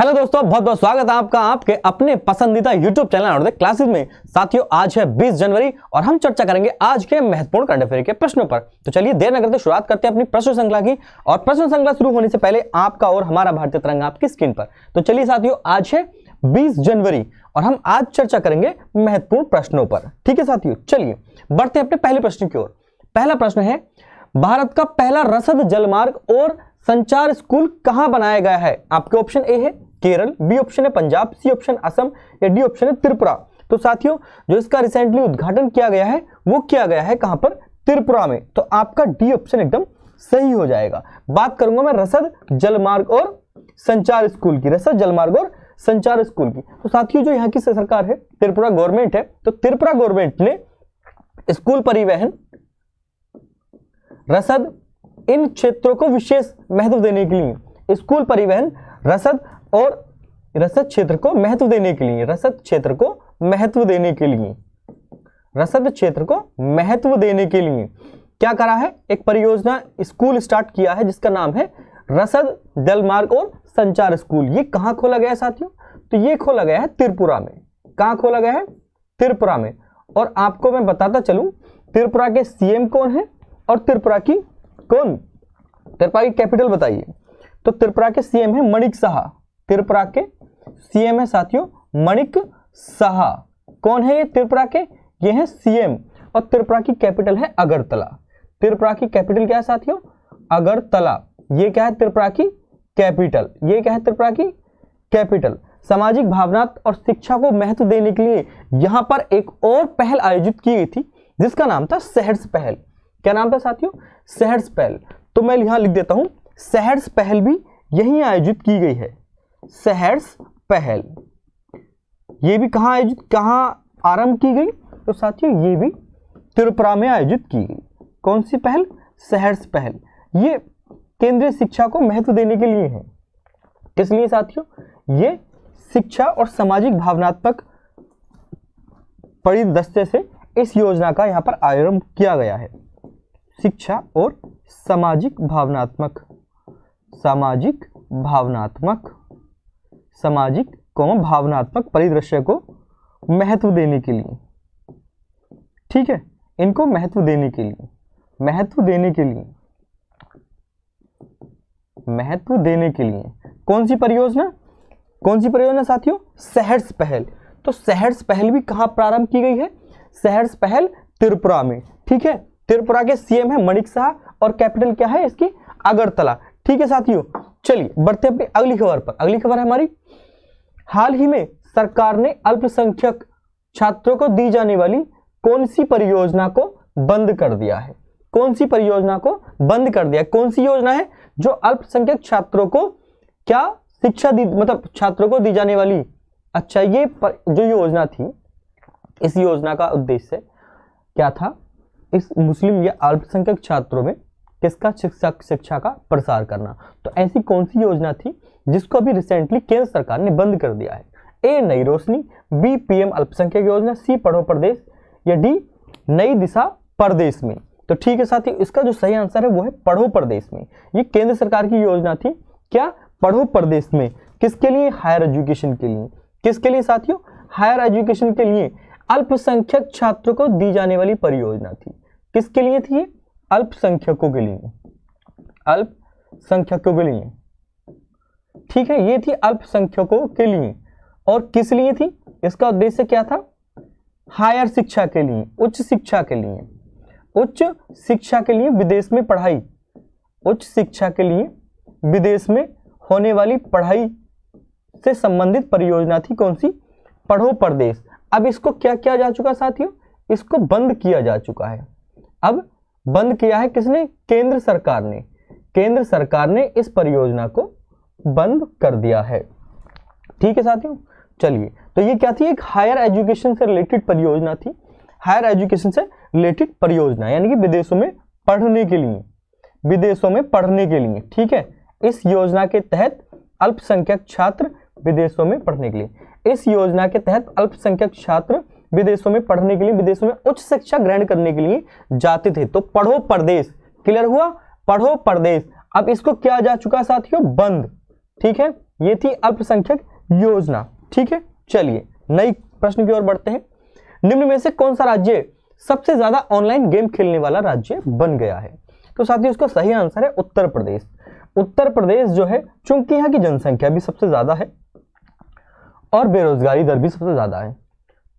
Hello दोस्तों, बहुत बहुत स्वागत है आपका आपके अपने पसंदीदा YouTube चैनल और क्लासेस में। साथियों, आज है 20 जनवरी और हम चर्चा करेंगे आज के महत्वपूर्ण करंट अफेयर के प्रश्नों पर। तो चलिए देर न करते शुरुआत करते हैं अपनी प्रश्न श्रृंखला की। और प्रश्न श्रृंखला शुरू होने से पहले आपका और हमारा भारतीय तिरंगा आपकी स्क्रीन पर। तो चलिए साथियों, आज है 20 जनवरी और हम आज चर्चा करेंगे महत्वपूर्ण प्रश्नों पर। ठीक है साथियों, चलिए बढ़ते हैं अपने पहले प्रश्न की ओर। पहला प्रश्न है, भारत का पहला रसद जलमार्ग और संचार स्कूल कहां बनाया गया है? आपके ऑप्शन ए है केरल, बी ऑप्शन है पंजाब, सी ऑप्शन असम या डी ऑप्शन है त्रिपुरा। तो साथियों, जो इसका रिसेंटली उद्घाटन किया गया है वो किया गया है कहां पर? त्रिपुरा में। तो आपका डी ऑप्शन एकदम सही हो जाएगा। बात करूंगा मैं रसद जलमार्ग और संचार स्कूल की, रसद जलमार्ग और संचार स्कूल की। तो साथियों, जो यहाँ की सरकार है, त्रिपुरा गवर्नमेंट है, तो त्रिपुरा गवर्नमेंट ने स्कूल परिवहन, रसद, इन क्षेत्रों को विशेष महत्व देने के लिए स्कूल परिवहन, रसद और रसद क्षेत्र को महत्व देने के लिए, रसद क्षेत्र को महत्व देने के लिए, रसद क्षेत्र को महत्व देने के लिए क्या करा है? एक परियोजना स्कूल स्टार्ट किया है जिसका नाम है रसद जलमार्ग और संचार स्कूल। ये कहां खोला गया है साथियों? तो ये खोला गया है त्रिपुरा में। कहां खोला गया है? त्रिपुरा में। और आपको मैं बताता चलूं, त्रिपुरा के सीएम कौन है और त्रिपुरा की कैपिटल बताइए। तो त्रिपुरा के सीएम है मणिक साहा। त्रिपुरा के सीएम है साथियों मणिक साहा। कौन है ये त्रिपुरा के? ये है सीएम। और त्रिपुरा की कैपिटल है अगरतला। त्रिपुरा की कैपिटल क्या है साथियों? अगरतला। ये क्या है? त्रिपुरा की कैपिटल। ये क्या है? त्रिपुरा की कैपिटल। सामाजिक भावना और शिक्षा को महत्व देने के लिए यहां पर एक और पहल आयोजित की गई थी जिसका नाम था सहर्ष पहल। क्या नाम था साथियों? सहर्ष पहल। तो मैं यहां लिख देता हूं, सहर्ष पहल भी यहीं आयोजित की गई है। सहर्ष पहल ये भी कहां आयोजित, कहां आरंभ की गई? तो साथियों, ये भी त्रिपुरा में आयोजित की गई। कौन सी पहल? सहर्ष पहल। ये केंद्रीय शिक्षा को महत्व देने के लिए है। किस लिए साथियों? ये शिक्षा और सामाजिक भावनात्मक परिदृश्य से इस योजना का यहां पर आरंभ किया गया है। शिक्षा और सामाजिक भावनात्मक परिदृश्य को महत्व देने के लिए। ठीक है, इनको महत्व देने के लिए, महत्व देने के लिए कौन सी परियोजना? कौन सी परियोजना साथियों? सहर्ष पहल। तो सहर्ष पहल भी कहां प्रारंभ की गई है? सहर्ष पहल त्रिपुरा में। ठीक है, त्रिपुरा के सीएम है मणिक साहा और कैपिटल क्या है इसकी? अगरतला। ठीक है साथियों, चलिए बढ़ते अपनी अगली खबर पर। अगली खबर है हमारी, हाल ही में सरकार ने अल्पसंख्यक छात्रों को दी जाने वाली कौन सी परियोजना को बंद कर दिया है? कौन सी परियोजना को बंद कर दिया? कौन सी योजना है जो अल्पसंख्यक छात्रों को क्या शिक्षा दी, मतलब छात्रों को दी जाने वाली? अच्छा, ये जो योजना थी, इस योजना का उद्देश्य क्या था? इस मुस्लिम या अल्पसंख्यक छात्रों में किसका शिक्षा का प्रसार करना। तो ऐसी कौन सी योजना थी जिसको अभी रिसेंटली केंद्र सरकार ने बंद कर दिया है? ए नई रोशनी, बी पीएम अल्पसंख्यक योजना, सी पढ़ो प्रदेश या डी नई दिशा प्रदेश में। तो ठीक है साथियों, इसका जो सही आंसर है वो है पढ़ो प्रदेश में। ये केंद्र सरकार की योजना थी। क्या? पढ़ो प्रदेश में। किसके लिए? हायर एजुकेशन के लिए। किसके लिए साथियों? हायर एजुकेशन के लिए अल्पसंख्यक छात्रों को दी जाने वाली परियोजना थी। किसके लिए थी ये? अल्पसंख्यकों के लिए। अल्पसंख्यकों के लिए। ठीक है, ये थी अल्पसंख्यकों के लिए। और किस लिए थी? इसका उद्देश्य क्या था? हायर शिक्षा के लिए, उच्च शिक्षा के लिए। उच्च शिक्षा के लिए विदेश में पढ़ाई, उच्च शिक्षा के लिए विदेश में होने वाली पढ़ाई से संबंधित परियोजना थी। कौन सी? पढ़ो प्रदेश। अब इसको क्या किया जा चुका साथियों? इसको बंद किया जा चुका है। अब बंद किया है किसने? केंद्र सरकार ने। केंद्र सरकार ने इस परियोजना को बंद कर दिया है। ठीक है साथियों, चलिए, तो ये क्या थी? एक हायर एजुकेशन से रिलेटेड परियोजना थी। हायर एजुकेशन से रिलेटेड परियोजना यानी कि विदेशों में पढ़ने के लिए, विदेशों में पढ़ने के लिए। ठीक है, इस योजना के तहत अल्पसंख्यक छात्र विदेशों में पढ़ने के लिए, इस योजना के तहत अल्पसंख्यक छात्र विदेशों में पढ़ने के लिए, विदेशों में उच्च शिक्षा ग्रहण करने के लिए जाते थे। तो पढ़ो प्रदेश, क्लियर हुआ? पढ़ो प्रदेश। अब इसको किया जा चुका साथियों बंद। ठीक है, ये थी अल्पसंख्यक योजना। ठीक है, चलिए नई प्रश्न की ओर बढ़ते हैं। निम्न में से कौन सा राज्य सबसे ज्यादा ऑनलाइन गेम खेलने वाला राज्य बन गया है? तो साथियों इसका सही आंसर है उत्तर प्रदेश। उत्तर प्रदेश जो है, चूंकि यहाँ की जनसंख्या भी सबसे ज्यादा है और बेरोजगारी दर भी सबसे ज्यादा है,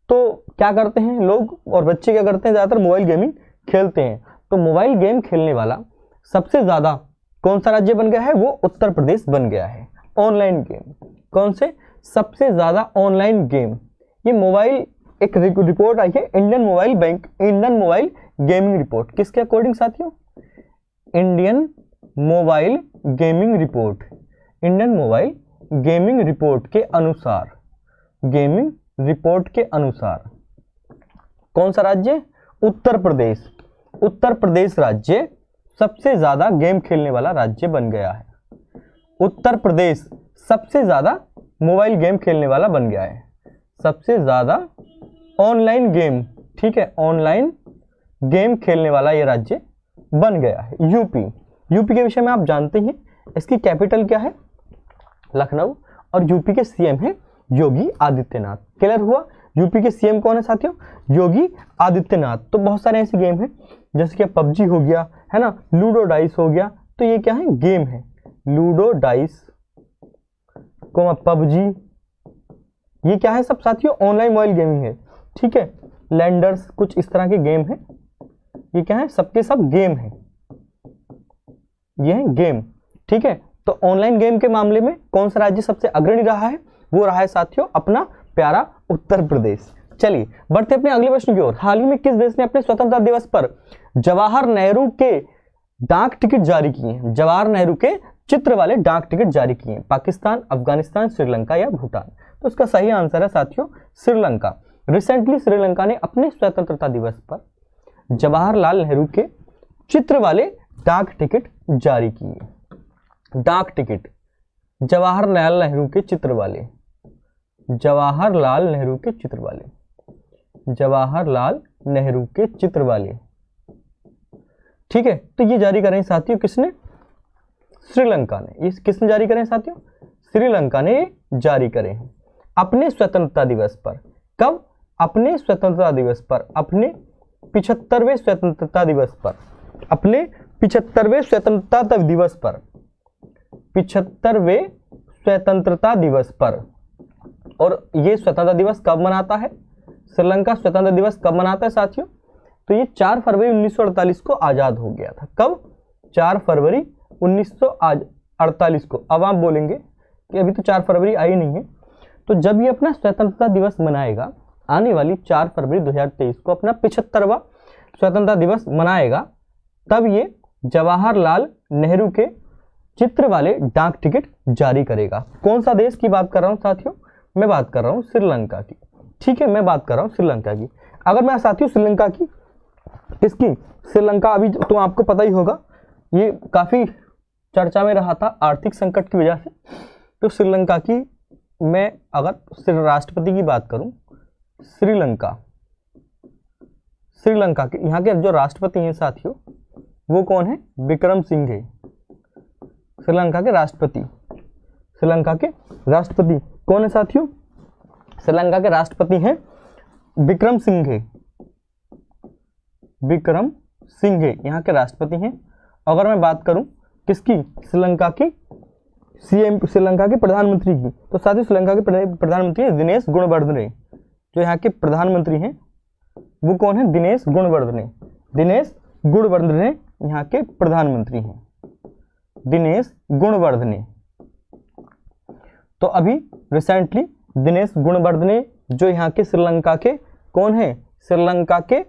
तो क्या करते हैं लोग और बच्चे क्या करते हैं, ज्यादातर मोबाइल गेमिंग खेलते हैं। तो मोबाइल गेम खेलने वाला सबसे ज्यादा कौन सा राज्य बन गया है? वो उत्तर प्रदेश बन गया है। ऑनलाइन गेम कौन से सबसे ज्यादा ऑनलाइन गेम, ये मोबाइल एक रिपोर्ट आई है इंडियन मोबाइल गेमिंग रिपोर्ट। किसके अकॉर्डिंग साथियों? Indian mobile gaming report, Indian mobile gaming report के अनुसार कौन सा राज्य? उत्तर प्रदेश। उत्तर प्रदेश राज्य सबसे ज्यादा गेम खेलने वाला राज्य बन गया है। उत्तर प्रदेश सबसे ज्यादा मोबाइल गेम खेलने वाला बन गया है, सबसे ज्यादा ऑनलाइन गेम, ठीक है, ऑनलाइन गेम खेलने वाला ये राज्य बन गया है। यूपी के विषय में आप जानते हैं, इसकी कैपिटल क्या है? लखनऊ, और यूपी के सीएम है योगी आदित्यनाथ। क्लियर हुआ? यूपी के सीएम कौन है साथियों? योगी आदित्यनाथ। तो बहुत सारे ऐसे गेम हैं जैसे कि पबजी हो गया, है ना, लूडो डाइस हो गया, तो ये क्या है? गेम है। लूडो डाइस पबजी, ये क्या है सब साथियों? ऑनलाइन मोबाइल गेमिंग है। ठीक है, लैंडर्स, कुछ इस तरह के गेम है, ये क्या है? सबके सब गेम है, ये है गेम। ठीक है, तो ऑनलाइन गेम के मामले में कौन सा राज्य सबसे अग्रणी रहा है? वो रहा है साथियों अपना प्यारा उत्तर प्रदेश। चलिए बढ़ते अपने अगले प्रश्न की ओर। हाल ही में किस देश ने अपने स्वतंत्रता दिवस पर जवाहर नेहरू के डाक टिकट जारी किए हैं? जवाहर नेहरू के चित्र वाले डाक टिकट जारी किए हैं। पाकिस्तान, अफगानिस्तान, श्रीलंका या भूटान? तो इसका सही आंसर है साथियों श्रीलंका। रिसेंटली श्रीलंका ने अपने स्वतंत्रता दिवस पर जवाहरलाल नेहरू के चित्र वाले डाक टिकट जारी किए। डाक टिकट जवाहरलाल नेहरू के चित्र वाले, जवाहरलाल नेहरू के चित्र वाले, जवाहरलाल नेहरू के चित्र वाले। ठीक है, तो ये जारी करें साथियों किसने? श्रीलंका ने। ये किसने जारी करें साथियों? श्रीलंका ने जारी करें अपने स्वतंत्रता दिवस पर। कब? अपने स्वतंत्रता दिवस पर, अपने 75वें स्वतंत्रता दिवस पर, अपने 75वें स्वतंत्रता दिवस पर, 75वें स्वतंत्रता दिवस पर। और ये स्वतंत्रता दिवस कब मनाता है? श्रीलंका स्वतंत्रता दिवस कब मनाता है साथियों? तो ये 4 फरवरी 1948 को आजाद हो गया था। कब? 4 फरवरी 1948 को। अब आप बोलेंगे कि अभी तो 4 फरवरी आई नहीं है, तो जब ये अपना स्वतंत्रता दिवस मनाएगा, आने वाली 4 फरवरी 2023 को अपना 75वां स्वतंत्रता दिवस मनाएगा, तब ये जवाहरलाल नेहरू के चित्र वाले डाक टिकट जारी करेगा। कौन सा देश की बात कर रहा हूं साथियों? मैं बात कर रहा हूं श्रीलंका की। ठीक है, मैं बात कर रहा हूं श्रीलंका की। अगर मैं साथियों श्रीलंका की, किसकी? श्रीलंका, अभी तो आपको पता ही होगा, ये काफी चर्चा में रहा था आर्थिक संकट की वजह से। तो श्रीलंका की मैं अगर राष्ट्रपति की बात करूं, श्रीलंका के यहाँ के जो राष्ट्रपति हैं साथियों, वो कौन है? विक्रम सिंघे। श्रीलंका के राष्ट्रपति, श्रीलंका के राष्ट्रपति कौन है साथियों? श्रीलंका के राष्ट्रपति हैं विक्रम सिंघे। विक्रम सिंघे यहाँ के राष्ट्रपति हैं। अगर मैं बात करूं किसकी? श्रीलंका की सीएम, श्रीलंका के प्रधानमंत्री की, तो साथियों श्रीलंका के प्रधानमंत्री दिनेश गुणवर्धने। जो यहाँ के प्रधानमंत्री हैं वो कौन है? दिनेश गुणवर्धने। दिनेश गुणवर्धने यहाँ के प्रधानमंत्री हैं, दिनेश गुणवर्धने। तो अभी रिसेंटली दिनेश गुणवर्धने जो यहाँ के श्रीलंका के कौन है? श्रीलंका के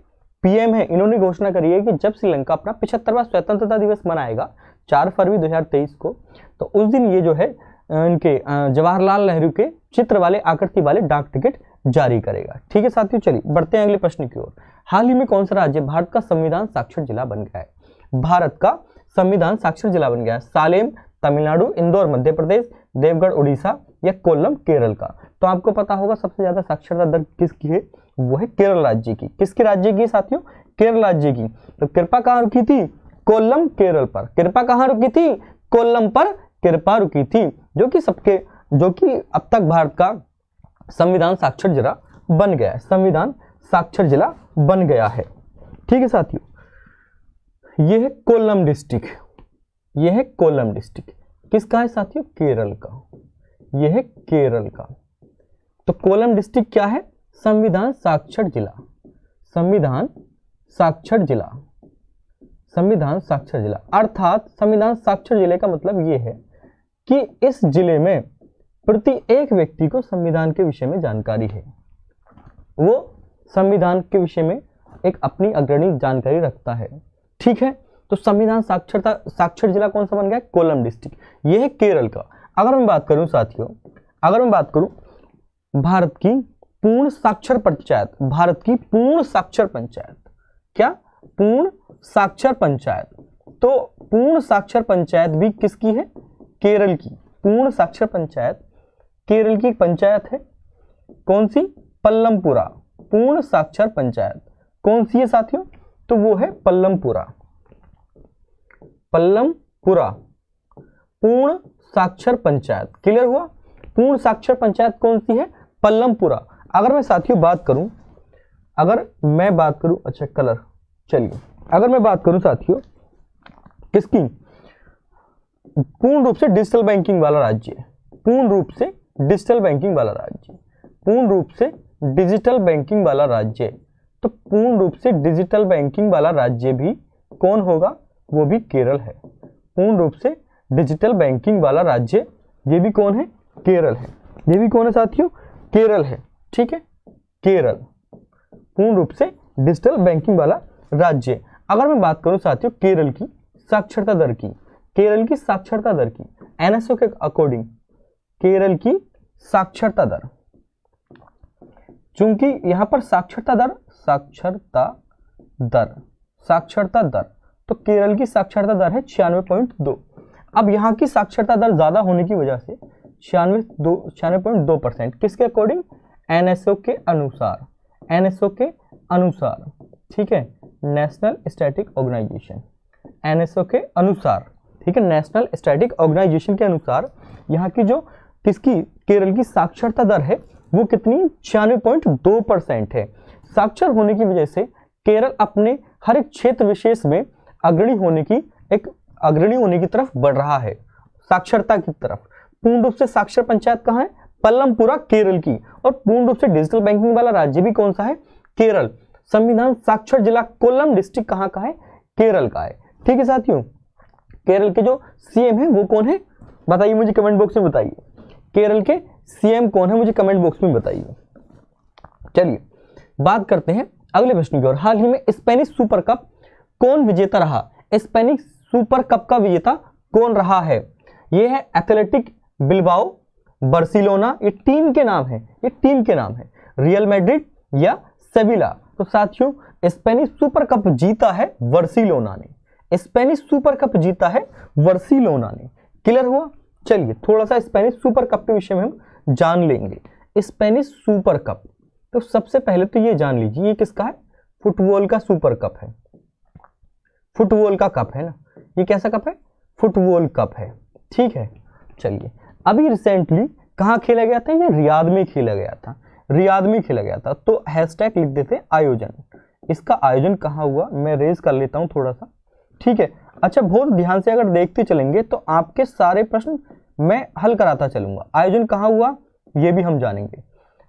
पीएम है। इन्होंने घोषणा करी है कि जब श्रीलंका अपना 75वां स्वतंत्रता दिवस मनाएगा 4 फरवरी 2023 को, तो उस दिन ये जो है इनके जवाहरलाल नेहरू के चित्र वाले, आकृति वाले डाक टिकट जारी करेगा। ठीक है साथियों, चलिए बढ़ते हैं अगले प्रश्न की ओर। हाल ही में कौन सा राज्य भारत का संविधान साक्षर जिला बन गया है? भारत का संविधान साक्षर जिला बन गया है। सालेम तमिलनाडु, इंदौर मध्य प्रदेश, देवगढ़ उड़ीसा या कोल्लम केरल का? तो आपको पता होगा सबसे ज्यादा साक्षरता दर किसकी है? वो है केरल राज्य की। किसके राज्य की साथियों? केरल राज्य की। तो कृपा कहाँ रुकी थी? कोल्लम केरल पर। कृपा कहाँ रुकी थी? कोल्लम पर कृपा रुकी थी, जो कि सबके जो कि अब तक भारत का संविधान साक्षर जिला बन गया है, संविधान साक्षर जिला बन गया है। ठीक है साथियों, ये है कोल्लम डिस्ट्रिक्ट, ये है कोल्लम डिस्ट्रिक्ट, किसका है साथियों? केरल का, ये है केरल का। तो कोल्लम डिस्ट्रिक्ट क्या है? संविधान साक्षर जिला, संविधान साक्षर जिला, संविधान साक्षर जिला। अर्थात संविधान साक्षर जिले का मतलब ये है कि इस जिले में प्रति एक व्यक्ति को संविधान के विषय में जानकारी है, वो संविधान के विषय में एक अपनी अग्रणी जानकारी रखता है। ठीक है, तो संविधान साक्षर जिला कौन सा बन गया? कोल्लम डिस्ट्रिक्ट, ये है केरल का। अगर मैं बात करूं साथियों, अगर मैं बात करूं भारत की पूर्ण साक्षर पंचायत, भारत की पूर्ण साक्षर पंचायत, क्या? पूर्ण साक्षर पंचायत। तो पूर्ण साक्षर पंचायत भी किसकी है? केरल की। पूर्ण साक्षर पंचायत केरल की पंचायत है, कौन सी? पल्लमपुरा। पूर्ण साक्षर पंचायत कौन सी है साथियों? तो वो है पल्लमपुरा, पल्लमपुरा पूर्ण साक्षर पंचायत। क्लियर हुआ? पूर्ण साक्षर पंचायत कौन सी है? पल्लमपुरा। अगर मैं साथियों बात करूं, अगर मैं बात करूं, अच्छा कलर, चलिए अगर मैं बात करूं साथियों किसकी? पूर्ण रूप से डिजिटल बैंकिंग वाला राज्य, पूर्ण रूप से डिजिटल बैंकिंग वाला राज्य, पूर्ण रूप से डिजिटल बैंकिंग वाला राज्य। तो पूर्ण रूप से डिजिटल बैंकिंग वाला राज्य भी कौन होगा? वो भी केरल है। पूर्ण रूप से डिजिटल बैंकिंग वाला राज्य ये भी कौन है? केरल है। ये भी कौन है साथियों? केरल है। ठीक है, केरल पूर्ण रूप से डिजिटल बैंकिंग वाला राज्य। अगर मैं बात करूं साथियों केरल की साक्षरता दर की, केरल की साक्षरता दर की एनएसओ के अकॉर्डिंग, केरल की साक्षरता दर, चूंकि यहां पर साक्षरता दर, साक्षरता दर, साक्षरता दर, तो केरल की साक्षरता दर है 96.2। अब यहां की साक्षरता दर ज्यादा होने की वजह से 96.2%, किसके अकॉर्डिंग? एनएसओ के अनुसार, एनएसओ के अनुसार। ठीक है, नेशनल स्टैटिक ऑर्गेनाइजेशन, एनएसओ के अनुसार। ठीक है, नेशनल स्टैटिक ऑर्गेनाइजेशन के अनुसार यहाँ की जो किसकी? केरल की साक्षरता दर है वो कितनी? 96.2% है। साक्षर होने की वजह से केरल अपने हर एक क्षेत्र विशेष में अग्रणी होने की तरफ बढ़ रहा है, साक्षरता की तरफ। पूर्ण रूप से साक्षर पंचायत कहाँ है? पल्लमपुरा, केरल की। और पूर्ण रूप से डिजिटल बैंकिंग वाला राज्य भी कौन सा है? केरल। संविधान साक्षर जिला कोल्लम डिस्ट्रिक्ट कहाँ का है? केरल का है। ठीक है साथियों, केरल के जो सीएम है वो कौन है? बताइए मुझे कमेंट बॉक्स में बताइए, केरल के सीएम कौन है? मुझे कमेंट बॉक्स में बताइए। चलिए बात करते हैं अगले प्रश्न की ओर। हाल ही में स्पेनिश सुपर कप कौन विजेता रहा? स्पेनिश सुपर कप का विजेता कौन रहा है? ये है एथलेटिक बिलबाओ, बार्सिलोना, ये टीम के नाम है, ये टीम के नाम है, रियल मैड्रिड या सेविला। तो साथियों स्पेनिश सुपर कप जीता है बार्सिलोना ने, स्पेनिश सुपर कप जीता है बार्सिलोना ने। क्लियर हुआ? चलिए थोड़ा सा स्पेनिश सुपर कप के विषय में हम जान लेंगे। स्पेनिश सुपर कप, तो सबसे पहले तो ये जान लीजिए ये किसका है? फुटबॉल का सुपर कप है, फुटबॉल का कप है ना, ये कैसा कप है? फुटबॉल कप है। ठीक है, चलिए अभी रिसेंटली कहाँ खेला गया था? ये रियाद में खेला गया था, रियाद में खेला गया था। तो हैशटैग लिख देते आयोजन। इसका आयोजन कहाँ हुआ मैं रेज कर लेता हूँ थोड़ा सा। ठीक है, अच्छा बहुत ध्यान से अगर देखते चलेंगे तो आपके सारे प्रश्न मैं हल कराता चलूंगा। आयोजन कहाँ हुआ ये भी हम जानेंगे,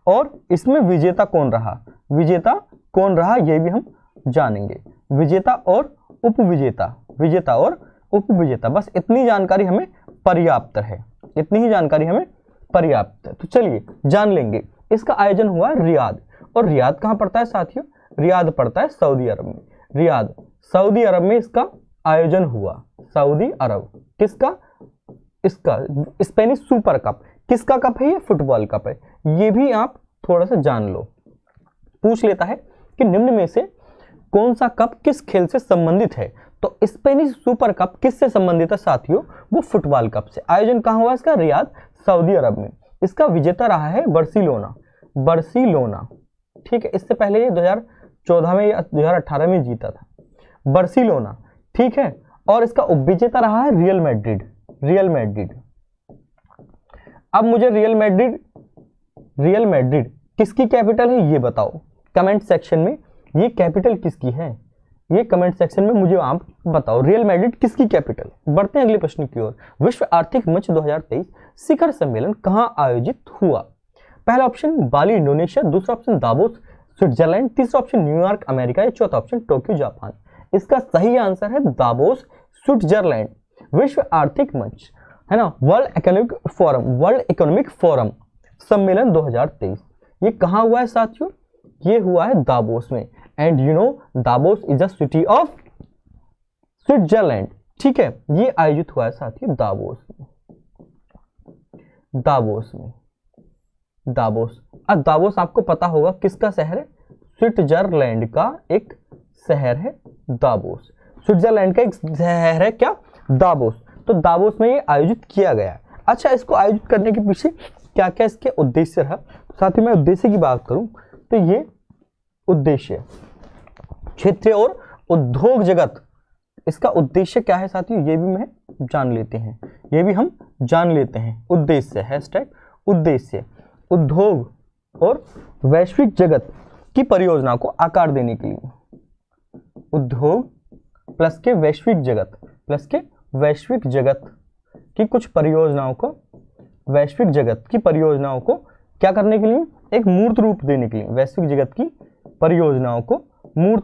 और इसमें विजेता कौन रहा, विजेता कौन रहा ये भी हम जानेंगे। विजेता और उपविजेता, विजेता और उपविजेता, बस इतनी जानकारी हमें पर्याप्त है, इतनी ही जानकारी हमें पर्याप्त है। तो चलिए जान लेंगे। इसका आयोजन हुआ रियाद, और रियाद कहाँ पड़ता है साथियों? रियाद पड़ता है सऊदी अरब में। रियाद सऊदी अरब में इसका आयोजन हुआ, सऊदी अरब। किसका? इसका स्पेनिश सुपर कप। किसका कप है? ये फुटबॉल कप है। ये भी आप थोड़ा सा जान लो। पूछ लेता है कि निम्न में से कौन सा कप किस खेल से संबंधित है? तो स्पेनिश सुपर कप किससे संबंधित है साथियों? वो फुटबॉल कप से। आयोजन कहाँ हुआ इसका? रियाद सऊदी अरब में। इसका विजेता रहा है बार्सिलोना, बार्सिलोना। ठीक है, इससे पहले ये 2014 में या 2018 में जीता था बार्सिलोना। ठीक है, और इसका उपविजेता रहा है रियल मैड्रिड, रियल मैड्रिड। अब मुझे रियल मैड्रिड किसकी कैपिटल है ये बताओ कमेंट सेक्शन में, ये कैपिटल किसकी है ये कमेंट सेक्शन में मुझे आप बताओ, रियल मैड्रिड किसकी कैपिटल। बढ़ते हैं अगले प्रश्न की ओर। विश्व आर्थिक मंच 2023 शिखर सम्मेलन कहां आयोजित हुआ? पहला ऑप्शन बाली इंडोनेशिया, दूसरा ऑप्शन दावोस स्विट्जरलैंड, तीसरा ऑप्शन न्यूयॉर्क अमेरिका या चौथा ऑप्शन टोक्यो जापान। इसका सही आंसर है दावोस स्विट्जरलैंड। विश्व आर्थिक मंच है ना, वर्ल्ड इकोनॉमिक फोरम सम्मेलन 2023 ये कहां हुआ है साथियों? ये हुआ है दावोस में। And you know Davos is a city of Switzerland. ठीक है, ये आयोजित हुआ है साथियों दावोस में। दावोस आपको पता होगा किसका शहर है? स्विट्जरलैंड का एक शहर है दावोस। स्विट्जरलैंड का एक शहर है क्या? दावोस। तो दावोस में ये आयोजित किया गया है। अच्छा, इसको आयोजित करने के पीछे क्या क्या इसके उद्देश्य रहा? साथ ही मैं उद्देश्य की बात करूं तो ये उद्देश्य क्षेत्रीय और उद्योग जगत, इसका उद्देश्य क्या है साथियों? ये भी हम जान लेते हैं। उद्देश्य हैशटैग उद्देश्य उद्योग और वैश्विक जगत की परियोजना को आकार देने के लिए, उद्योग प्लस के वैश्विक जगत की कुछ परियोजनाओं को, वैश्विक जगत की परियोजनाओं को क्या करने के लिए? एक मूर्त रूप देने के लिए, वैश्विक जगत की परियोजनाओं को मूर्त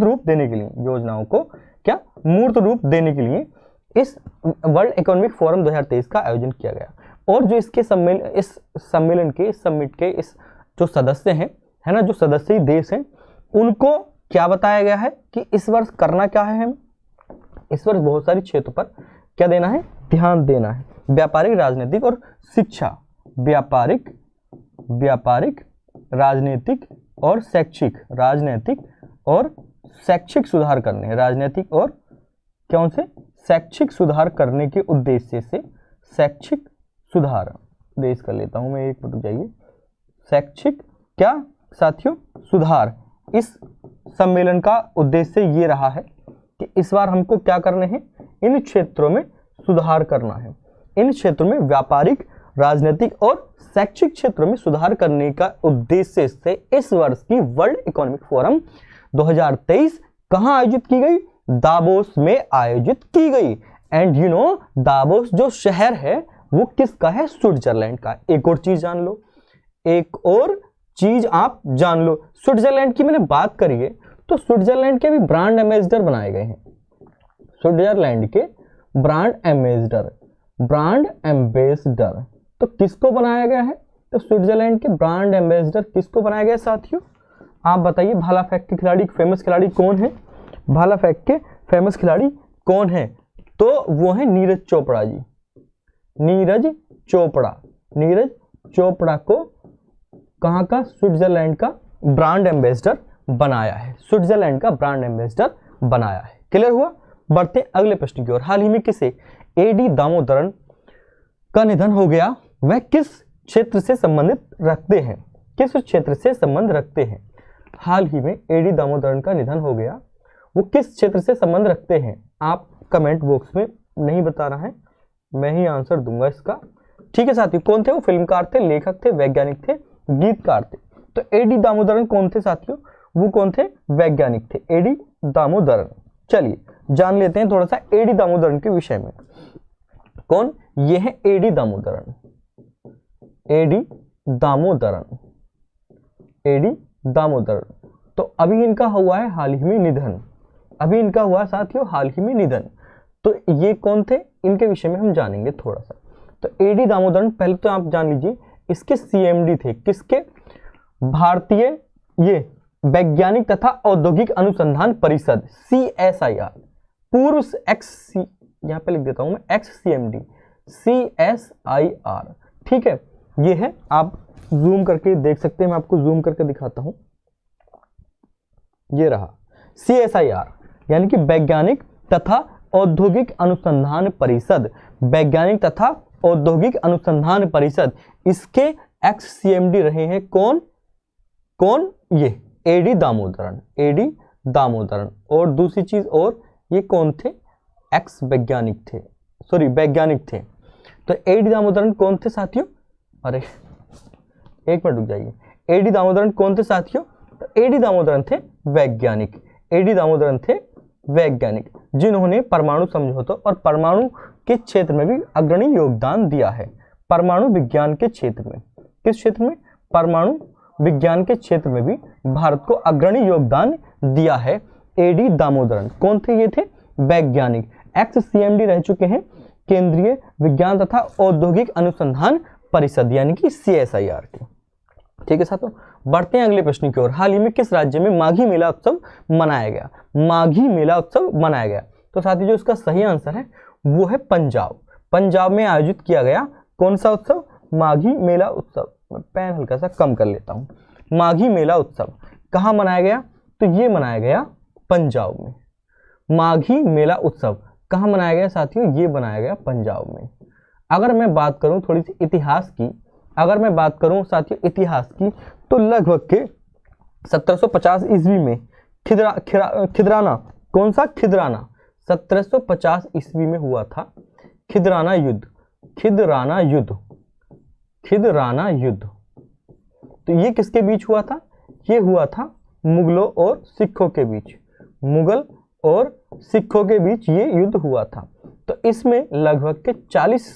रूप देने के लिए योजनाओं को क्या मूर्त रूप देने के लिए इस वर्ल्ड इकोनॉमिक फोरम 2023 का आयोजन किया गया। और जो इसके सम्मेलन के समिट के इस जो सदस्य हैं, है ना, जो सदस्य देश हैं, उनको क्या बताया गया है कि इस वर्ष करना क्या है? हम इस वर्ष बहुत सारी क्षेत्रों पर क्या देना है? ध्यान देना है। व्यापारिक, राजनीतिक और शिक्षा, व्यापारिक राजनीतिक और शैक्षिक सुधार करने हैं। राजनीतिक और कौन से? शैक्षिक सुधार करने के उद्देश्य से शैक्षिक सुधार देश कर लेता हूं मैं, एक रुक जाइए। शैक्षिक क्या साथियों? सुधार। इस सम्मेलन का उद्देश्य ये रहा है कि इस बार हमको क्या करने हैं? इन क्षेत्रों में सुधार करना है। इन क्षेत्रों में व्यापारिक, राजनीतिक और शैक्षिक क्षेत्रों में सुधार करने का उद्देश्य से इस वर्ष की वर्ल्ड इकोनॉमिक फोरम 2023 कहां आयोजित की गई? दावोस में आयोजित की गई। एंड यू नो दावोस जो शहर है वो किसका है? स्विट्जरलैंड का। एक और चीज आप जान लो, स्विट्जरलैंड की मैंने बात करी है तो स्विट्जरलैंड के भी ब्रांड एम्बेसडर बनाए गए हैं। स्विट्जरलैंड के ब्रांड एम्बेसडर तो किसको बनाया गया है? तो स्विट्जरलैंड के ब्रांड एम्बेसडर किसको बनाया गया साथियों? आप बताइए। भाला फेंक के खिलाड़ी, फेमस खिलाड़ी कौन है? भाला फेंक के फेमस खिलाड़ी कौन है? तो वो है नीरज चोपड़ा जी। नीरज चोपड़ा को कहां का? स्विट्जरलैंड का ब्रांड एम्बेसडर बनाया है। स्विट्जरलैंड का ब्रांड एम्बेसडर बनाया है। क्लियर हुआ? बढ़ते अगले प्रश्न की ओर। हाल ही में किसे एडी दामोदरन का निधन हो गया? वह किस क्षेत्र से संबंधित रखते हैं? किस क्षेत्र से संबंध रखते हैं? हाल ही में एडी दामोदरन का निधन हो गया, वो किस क्षेत्र से संबंध रखते हैं? आप कमेंट बॉक्स में नहीं बता रहा है, मैं ही आंसर दूंगा इसका। ठीक है साथियों, कौन थे वो? फिल्मकार थे, लेखक थे, वैज्ञानिक थे, गीतकार थे। तो एडी दामोदरन कौन थे साथियों? वो कौन थे? वैज्ञानिक थे, एडी दामोदरन। चलिए जान लेते हैं थोड़ा सा एडी दामोदरन के विषय में। कौन? ये है एडी दामोदरन। तो अभी इनका हुआ है हाल ही में निधन। साथियों हाल ही में निधन। तो ये कौन थे? इनके विषय में हम जानेंगे थोड़ा सा। तो एडी दामोदरन पहले तो आप जान लीजिए, इसके सीएमडी थे। किसके? भारतीय ये वैज्ञानिक तथा औद्योगिक अनुसंधान परिषद, CSIR। पूर्व यहाँ पे लिख देता हूं मैं XCMD, CSIR। ठीक है, ये है, आप जूम करके देख सकते हैं। मैं आपको जूम करके दिखाता हूं, ये रहा CSIR, यानी कि वैज्ञानिक तथा औद्योगिक अनुसंधान परिषद। वैज्ञानिक तथा औद्योगिक अनुसंधान परिषद, इसके XCMD रहे हैं कौन? ये एडी दामोदरन। और दूसरी चीज, और ये कौन थे? वैज्ञानिक थे। तो एडी दामोदरन कौन थे साथियों? अरे एक मिनट रुक जाइए, एडी दामोदरन कौन थे साथियों? तो एडी दामोदरन थे वैज्ञानिक, एडी दामोदरन थे वैज्ञानिक जिन्होंने परमाणु समझौतों और परमाणु के क्षेत्र में भी अग्रणी योगदान दिया है। परमाणु विज्ञान के क्षेत्र में, किस क्षेत्र में? परमाणु विज्ञान के क्षेत्र में भी भारत को अग्रणी योगदान दिया है एडी दामोदरन। कौन थे? ये थे वैज्ञानिक, एक्स CMD रह चुके हैं केंद्रीय विज्ञान तथा औद्योगिक अनुसंधान परिषद यानी कि CSIRT। ठीक है साथियों, बढ़ते हैं अगले प्रश्न की ओर। हाल ही में किस राज्य में माघी मेला उत्सव मनाया गया? माघी मेला उत्सव मनाया गया, तो साथियों जो इसका सही आंसर है वो है पंजाब। पंजाब में आयोजित किया गया कौन सा उत्सव? माघी मेला उत्सव। मैं पेन हल्का सा कम कर लेता हूँ। माघी मेला उत्सव कहाँ मनाया गया? तो ये मनाया गया पंजाब में। माघी मेला उत्सव कहाँ मनाया गया साथियों? ये मनाया गया पंजाब में। अगर मैं बात करूं थोड़ी सी इतिहास की, अगर मैं बात करूं साथियों इतिहास की, तो लगभग के 1750 ईस्वी में खिदराना, कौन सा? खिदराना 1750 ईस्वी में हुआ था खिदराना युद्ध। खिदराना युद्ध, खिदराना युद्ध। तो ये किसके बीच हुआ था? ये हुआ था मुगलों और सिखों के बीच। मुगल और सिखों के बीच ये युद्ध हुआ था। तो इसमें लगभग के 40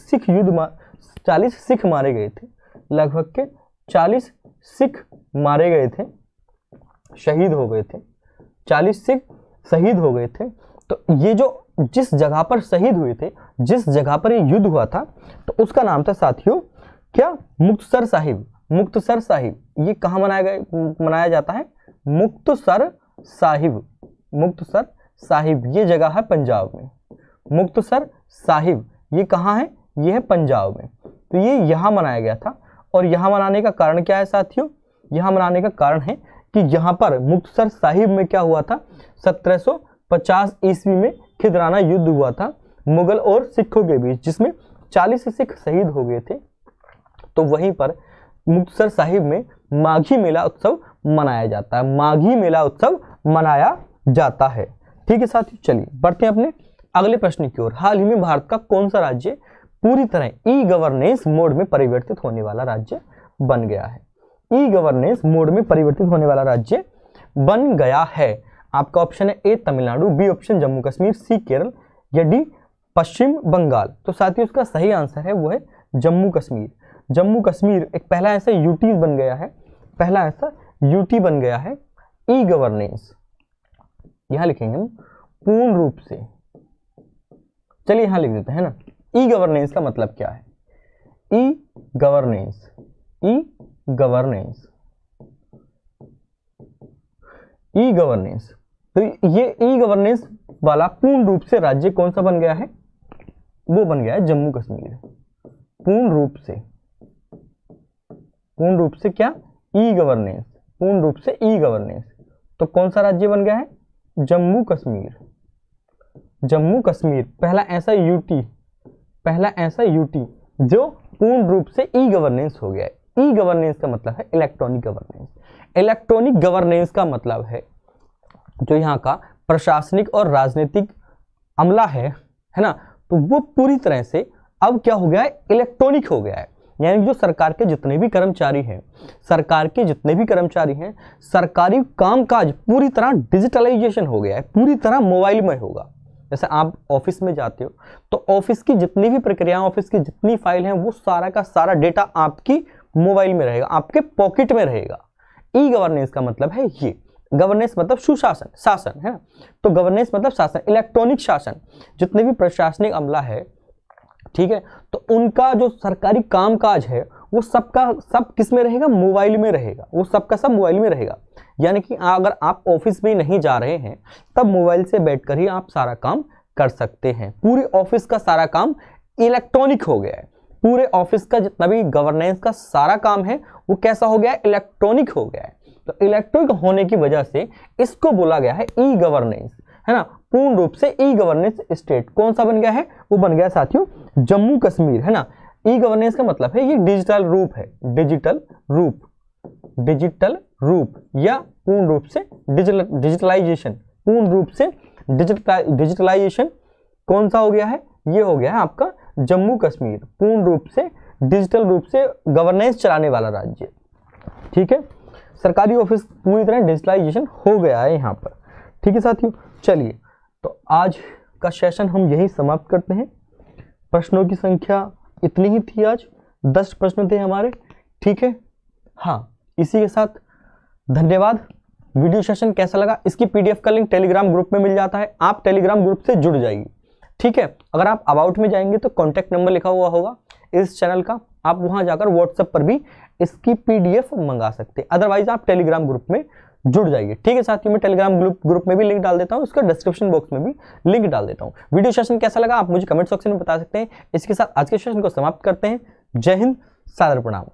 सिख मारे गए थे। लगभग के 40 सिख मारे गए थे, शहीद हो गए थे। 40 सिख शहीद हो गए थे। तो ये जो जिस जगह पर शहीद हुए थे, जिस जगह पर ये युद्ध हुआ था, तो उसका नाम था साथियों क्या? मुक्तसर साहिब। मुक्तसर साहिब ये कहाँ मनाया जाता है? मुक्तसर साहिब। मुक्तसर साहिब ये जगह है पंजाब में। मुक्तसर साहिब ये कहाँ है? ये है पंजाब में। तो ये यहाँ मनाया गया था। और यहाँ मनाने का कारण क्या है साथियों? यहाँ मनाने का कारण है कि यहाँ पर मुक्तसर साहिब में क्या हुआ था? 1750 ईस्वी में खिदराना युद्ध हुआ था मुगल और सिखों के बीच, जिसमें 40 सिख शहीद हो गए थे। तो वहीं पर मुक्तसर साहिब में माघी मेला उत्सव मनाया जाता है। माघी मेला उत्सव मनाया जाता है। ठीक है साथियों, चलिए बढ़ते हैं अपने अगले प्रश्न की ओर। हाल ही में भारत का कौन सा राज्य पूरी तरह ई गवर्नेंस मोड में परिवर्तित होने वाला राज्य बन गया है? ई गवर्नेंस मोड में परिवर्तित होने वाला राज्य बन गया है। आपका ऑप्शन है ए तमिलनाडु, बी ऑप्शन जम्मू कश्मीर, सी केरल या डी पश्चिम बंगाल। तो साथियों इसका सही आंसर है वो है जम्मू कश्मीर। जम्मू कश्मीर एक पहला ऐसा यूटी बन गया है, पहला ऐसा यूटी बन गया है ई गवर्नेंस। यहां लिखेंगे हम पूर्ण रूप से। चलिए यहां लिख देते हैं ना, ई गवर्नेंस का मतलब क्या है? E governance, e governance, e governance. तो ये ई गवर्नेंस वाला पूर्ण रूप से राज्य कौन सा बन गया है? वो बन गया है जम्मू कश्मीर। पूर्ण रूप से, पूर्ण रूप से क्या? ई गवर्नेंस, पूर्ण रूप से ई गवर्नेंस। तो कौन सा राज्य बन गया है? जम्मू कश्मीर। जम्मू कश्मीर पहला ऐसा यूटी, पहला ऐसा यूटी जो पूर्ण रूप से ई गवर्नेंस हो गया है। ई गवर्नेंस का मतलब है इलेक्ट्रॉनिक गवर्नेंस। इलेक्ट्रॉनिक गवर्नेंस का मतलब है जो यहाँ का प्रशासनिक और राजनीतिक अमला है ना, तो वो पूरी तरह से अब क्या हो गया है? इलेक्ट्रॉनिक हो गया है। यानी जो सरकार के जितने भी कर्मचारी हैं, सरकार के जितने भी कर्मचारी हैं, सरकारी कामकाज पूरी तरह डिजिटलाइजेशन हो गया है, पूरी तरह मोबाइल में होगा। जैसे आप ऑफिस में जाते हो तो ऑफिस की जितनी भी प्रक्रियाएं, ऑफिस की जितनी फाइल हैं, वो सारा का सारा डेटा आपकी मोबाइल में रहेगा, आपके पॉकेट में रहेगा। ई गवर्नेंस का मतलब है ये। गवर्नेंस मतलब सुशासन, शासन है ना। तो गवर्नेंस मतलब शासन, इलेक्ट्रॉनिक शासन। जितने भी प्रशासनिक अमला है, ठीक है, तो उनका जो सरकारी कामकाज है वो सबका सब किस में रहेगा? मोबाइल में रहेगा। वो सबका सब मोबाइल में रहेगा। यानी कि अगर आप ऑफिस में नहीं जा रहे हैं तब मोबाइल से बैठकर ही आप सारा काम कर सकते हैं। पूरे ऑफिस का सारा काम इलेक्ट्रॉनिक हो गया है। पूरे ऑफिस का जितना भी गवर्नेंस का सारा काम है वो कैसा हो गया है? इलेक्ट्रॉनिक हो गया है। तो इलेक्ट्रॉनिक होने की वजह से इसको बोला गया है ई गवर्नेंस, है ना। पूर्ण रूप से ई गवर्नेंस स्टेट कौन सा बन गया है? वो बन गया साथियों जम्मू कश्मीर, है ना। ई गवर्नेंस का मतलब है ये डिजिटल रूप है, डिजिटल रूप, डिजिटल रूप या पूर्ण रूप से डिजिटलाइजेशन, पूर्ण रूप से डिजिटलाइजेशन कौन सा हो गया है? ये हो गया है आपका जम्मू कश्मीर पूर्ण रूप से डिजिटल रूप से गवर्नेंस चलाने वाला राज्य। ठीक है, सरकारी ऑफिस पूरी तरह डिजिटलाइजेशन हो गया है यहाँ पर। ठीक है साथियों, चलिए तो आज का सेशन हम यही समाप्त करते हैं। प्रश्नों की संख्या इतनी ही थी आज, 10 प्रश्न थे हमारे। ठीक है, हाँ, इसी के साथ धन्यवाद। वीडियो सेशन कैसा लगा, इसकी पीडीएफ का लिंक टेलीग्राम ग्रुप में मिल जाता है, आप टेलीग्राम ग्रुप से जुड़ जाइए। ठीक है, अगर आप अबाउट में जाएंगे तो कॉन्टैक्ट नंबर लिखा हुआ होगा इस चैनल का, आप वहां जाकर व्हाट्सएप पर भी इसकी पीडीएफ मंगा सकते हैं। अदरवाइज आप टेलीग्राम ग्रुप में जुड़ जाइए। ठीक है साथियों, मैं टेलीग्राम ग्रुप में भी लिंक डाल देता हूँ, उसका डिस्क्रिप्शन बॉक्स में भी लिंक डाल देता हूँ। वीडियो सेशन कैसा लगा आप मुझे कमेंट सेक्शन में बता सकते हैं। इसके साथ आज के सेशन को समाप्त करते हैं। जय हिंद, सादर प्रणाम।